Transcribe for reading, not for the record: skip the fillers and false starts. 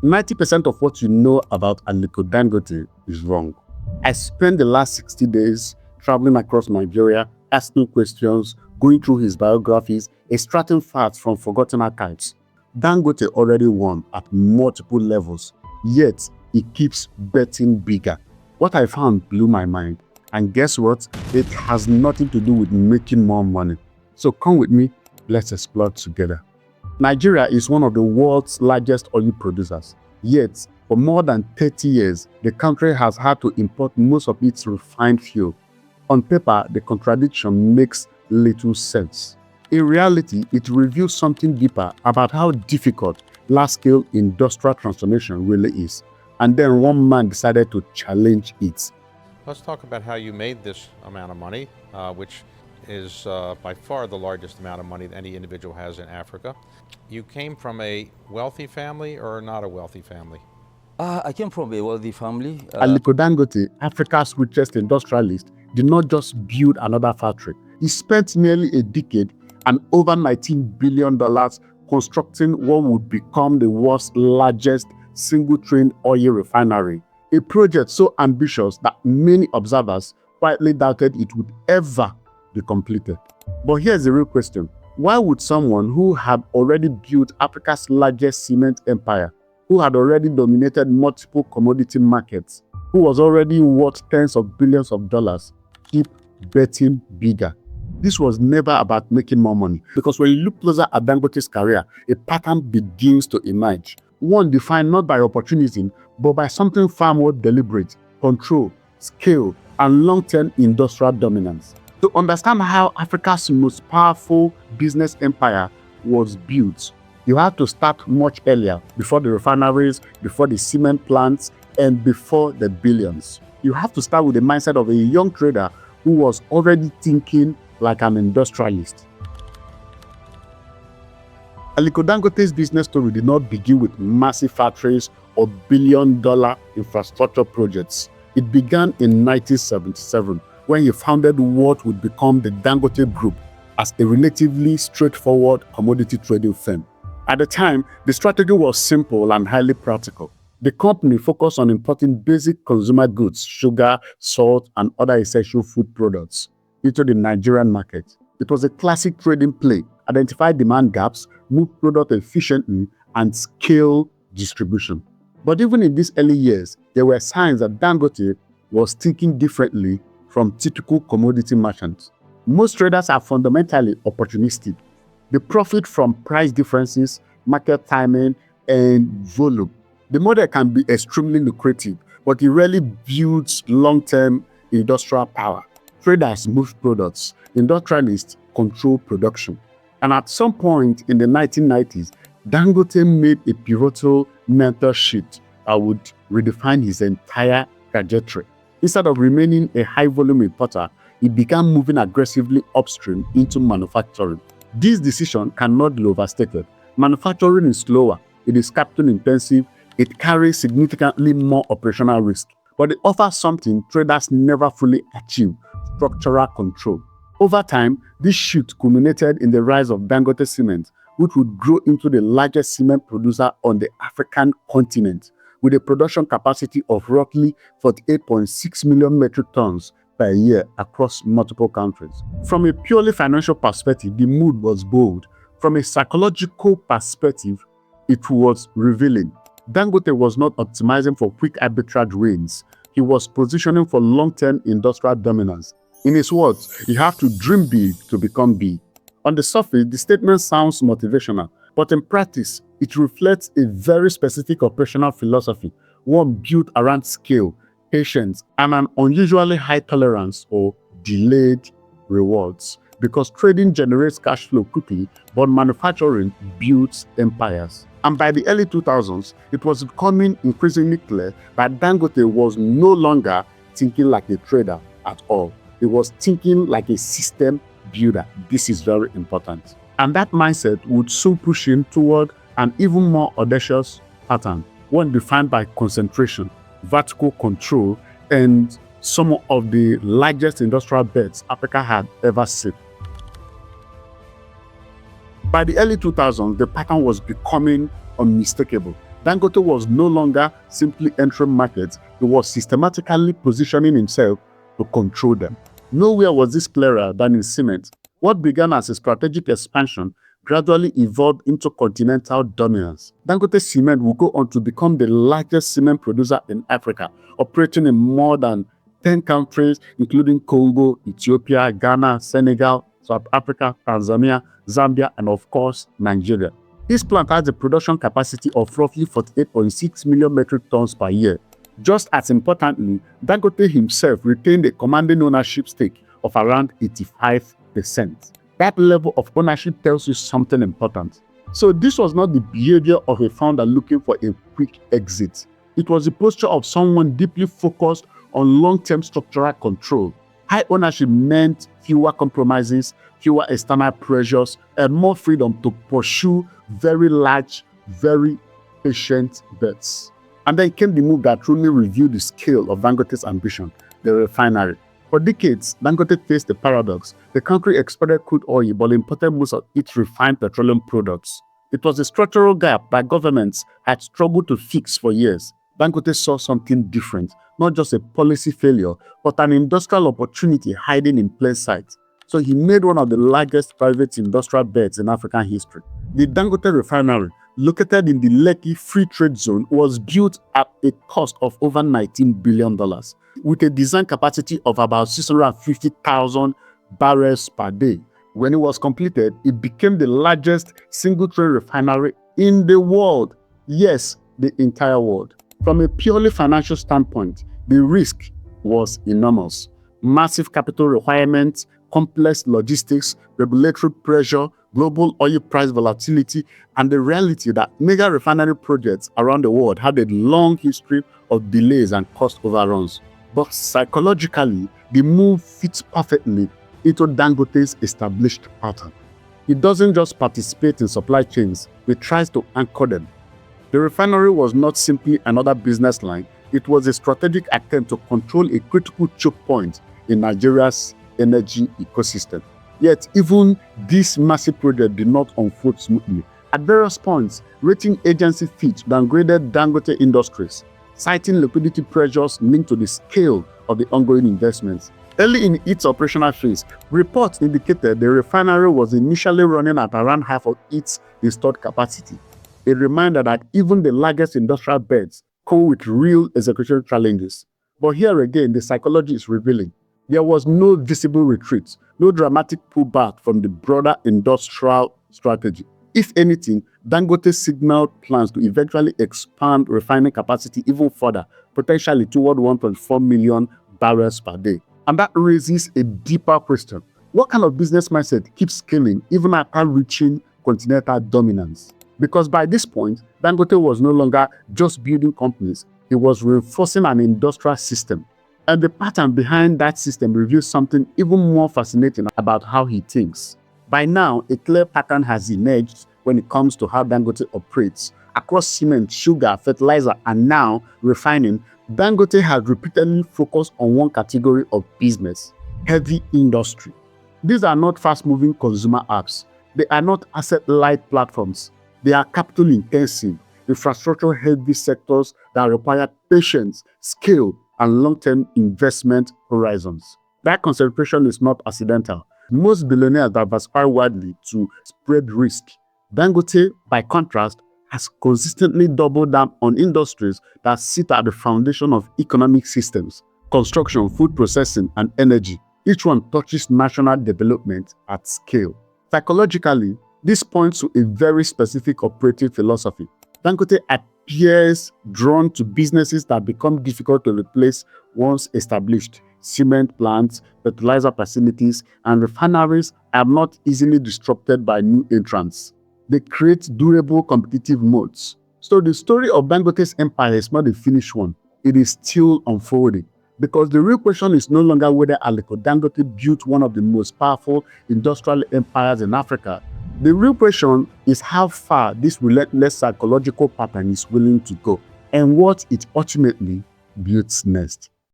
90% of what you know about Aliko Dangote is wrong. I spent the last 60 days traveling across Nigeria, asking questions, going through his biographies, extracting facts from forgotten archives. Dangote already won at multiple levels, yet he keeps betting bigger. What I found blew my mind. And guess what? It has nothing to do with making more money. So come with me, let's explore together. Nigeria is one of the world's largest oil producers. Yet, for more than 30 years, the country has had to import most of its refined fuel. On paper, the contradiction makes little sense. In reality, it reveals something deeper about how difficult large-scale industrial transformation really is. And then one man decided to challenge it. Let's talk about how you made this amount of money, which is by far the largest amount of money that any individual has in Africa. You came from a wealthy family or not a wealthy family? I came from a wealthy family. Aliko Dangote, Africa's richest industrialist, did not just build another factory. He spent nearly a decade and over $19 billion constructing what would become the world's largest single-train oil refinery. A project so ambitious that many observers quietly doubted it would ever be completed. But here's the real question. Why would someone who had already built Africa's largest cement empire, who had already dominated multiple commodity markets, who was already worth tens of billions of dollars, keep betting bigger? This was never about making more money, because when you look closer at Dangote's career, a pattern begins to emerge. One defined not by opportunism, but by something far more deliberate: control, scale, and long-term industrial dominance. To understand how Africa's most powerful business empire was built, you have to start much earlier, before the refineries, before the cement plants, and before the billions. You have to start with the mindset of a young trader who was already thinking like an industrialist. Aliko Dangote's business story did not begin with massive factories or billion-dollar infrastructure projects. It began in 1977, when he founded what would become the Dangote Group as a relatively straightforward commodity trading firm. At the time, the strategy was simple and highly practical. The company focused on importing basic consumer goods, sugar, salt, and other essential food products into the Nigerian market. It was a classic trading play: identify demand gaps, move product efficiently, and scale distribution. But even in these early years, there were signs that Dangote was thinking differently from typical commodity merchants. Most traders are fundamentally opportunistic. They profit from price differences, market timing, and volume. The model can be extremely lucrative, but it rarely builds long-term industrial power. Traders move products, industrialists control production. And at some point in the 1990s, Dangote made a pivotal mental shift that would redefine his entire trajectory. Instead of remaining a high-volume importer, he began moving aggressively upstream into manufacturing. This decision cannot be overstated. Manufacturing is slower, it is capital-intensive, it carries significantly more operational risk, but it offers something traders never fully achieve: structural control. Over time, this shift culminated in the rise of Dangote Cement, which would grow into the largest cement producer on the African continent, with a production capacity of roughly 48.6 million metric tons per year across multiple countries. From a purely financial perspective, the move was bold. From a psychological perspective, it was revealing. Dangote was not optimizing for quick arbitrage wins. He was positioning for long-term industrial dominance. In his words, you have to dream big to become big. On the surface, the statement sounds motivational, but in practice, it reflects a very specific operational philosophy, one built around scale, patience, and an unusually high tolerance or delayed rewards. Because trading generates cash flow quickly, but manufacturing builds empires. And by the early 2000s, it was becoming increasingly clear that Dangote was no longer thinking like a trader at all. He was thinking like a system builder. This is very important. And that mindset would soon push him toward an even more audacious pattern, one defined by concentration, vertical control, and some of the largest industrial bets Africa had ever seen. By the early 2000s, the pattern was becoming unmistakable. Dangote was no longer simply entering markets, he was systematically positioning himself to control them. Nowhere was this clearer than in cement. What began as a strategic expansion gradually evolved into continental dominance. Dangote Cement will go on to become the largest cement producer in Africa, operating in more than 10 countries, including Congo, Ethiopia, Ghana, Senegal, South Africa, Tanzania, Zambia, and of course, Nigeria. This plant has a production capacity of roughly 48.6 million metric tons per year. Just as importantly, Dangote himself retained a commanding ownership stake of around 85%. That level of ownership tells you something important. So this was not the behavior of a founder looking for a quick exit. It was the posture of someone deeply focused on long-term structural control. High ownership meant fewer compromises, fewer external pressures, and more freedom to pursue very large, very patient bets. And then came the move that truly revealed the scale of Dangote's ambition, the refinery. For decades, Dangote faced the paradox. The country exported crude oil but imported most of its refined petroleum products. It was a structural gap that governments had struggled to fix for years. Dangote saw something different, not just a policy failure, but an industrial opportunity hiding in plain sight. So he made one of the largest private industrial bets in African history. The Dangote refinery, located in the Lekki Free Trade Zone, was built at a cost of over $19 billion, with a design capacity of about 650,000 barrels per day. When it was completed, it became the largest single-train refinery in the world. Yes, the entire world. From a purely financial standpoint, the risk was enormous. Massive capital requirements, complex logistics, regulatory pressure, global oil price volatility, and the reality that mega refinery projects around the world had a long history of delays and cost overruns. But psychologically, the move fits perfectly into Dangote's established pattern. He doesn't just participate in supply chains, he tries to anchor them. The refinery was not simply another business line, it was a strategic attempt to control a critical choke point in Nigeria's energy ecosystem. Yet, even this massive project did not unfold smoothly. At various points, rating agency Fitch downgraded Dangote Industries, citing liquidity pressures linked to the scale of the ongoing investments. Early in its operational phase, reports indicated the refinery was initially running at around half of its installed capacity. A reminder that even the largest industrial beds come with real execution challenges. But here again, the psychology is revealing. There was no visible retreat, no dramatic pullback from the broader industrial strategy. If anything, Dangote signaled plans to eventually expand refining capacity even further, potentially toward 1.4 million barrels per day. And that raises a deeper question. What kind of business mindset keeps scaling even after reaching continental dominance? Because by this point, Dangote was no longer just building companies, he was reinforcing an industrial system. And the pattern behind that system reveals something even more fascinating about how he thinks. By now, a clear pattern has emerged when it comes to how Dangote operates. Across cement, sugar, fertilizer, and now refining, Dangote has repeatedly focused on one category of business: heavy industry. These are not fast-moving consumer apps. They are not asset-light platforms. They are capital-intensive, infrastructure-heavy sectors that require patience, scale, and long-term investment horizons. That concentration is not accidental. Most billionaires diversify widely to spread risk. Dangote, by contrast, has consistently doubled down on industries that sit at the foundation of economic systems: construction, food processing, and energy. Each one touches national development at scale. Psychologically, this points to a very specific operating philosophy. Dangote appears drawn to businesses that become difficult to replace once established. Cement plants, fertilizer facilities, and refineries are not easily disrupted by new entrants. They create durable competitive moats. So the story of Dangote's empire is not a finished one. It is still unfolding. Because the real question is no longer whether Aliko Dangote built one of the most powerful industrial empires in Africa. The real question is how far this relentless psychological pattern is willing to go, and what it ultimately builds next.